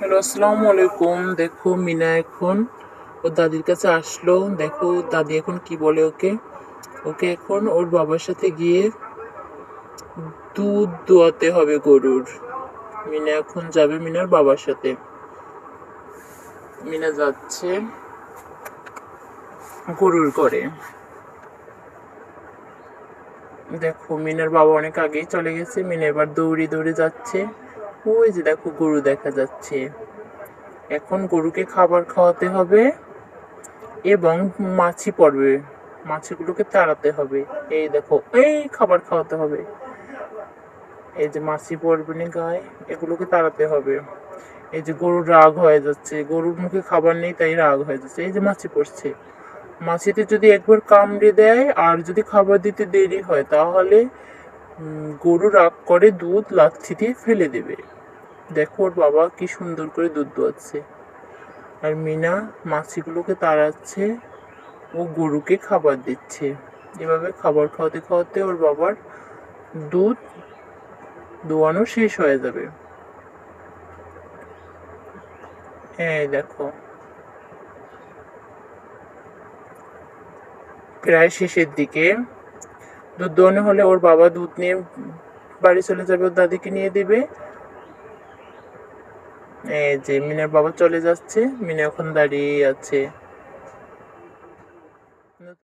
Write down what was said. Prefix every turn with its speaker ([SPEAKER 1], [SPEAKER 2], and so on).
[SPEAKER 1] Hello, আসসালামু আলাইকুম। দেখো মিনা এখন ওর দাদির কাছে আসলো। দেখো দাদি এখন কি বলে ওকে। ওকে এখন ওর বাবার সাথে গিয়ে দুধ দোয়াতে হবে গরুর। মিনা এখন যাবে মিনার বাবার সাথে। মিনা যাচ্ছে গরুর করে। দেখো মিনার বাবা অনেক আগেই চলে গেছে। মিনা এবার দৌড়ে দৌড়ে যাচ্ছে। ওই যে দেখো গরু দেখা যাচ্ছে। এখন গরুকে খাবার খাওয়াতে হবে এবং মাছি পড়বে, মাছিগুলোকে তাড়াতে হবে। এই দেখো এই খাবার খাওয়াতে হবে। এই যে মাছি পড়বে না গায়ে, এগুলোকে তাড়াতে হবে। এই যে গরুর রাগ হয়ে যাচ্ছে, গরুর মুখে খাবার নেই তাই রাগ হয়ে যাচ্ছে। এই যে মাছি পড়ছে, মাছিতে যদি একবার কামড়ে দেয় আর যদি খাবার দিতে দেরি হয় তাহলে গরু রাগ করে দুধ লাথি দিয়ে ফেলে দেবে। দেখো ওর বাবা কি সুন্দর করে দুধ দোয়াচ্ছে আর মিনা মাছিগুলোকে তাড়াচ্ছে ও গরুকে খাবার দিচ্ছে। এভাবে খাবার খাওয়াতে খাওয়াতে ওর বাবার দুধ দোয়ানো শেষ হয়ে যাবে। এই দেখো প্রায় শেষের দিকে। দুধ দোয়ানো হলে ওর বাবা দুধ নিয়ে বাড়ি চলে যাবে, ওর দাদিকে নিয়ে দিবে। এই যে মিনার বাবা চলে যাচ্ছে, মিনা এখন দাঁড়িয়ে আছে।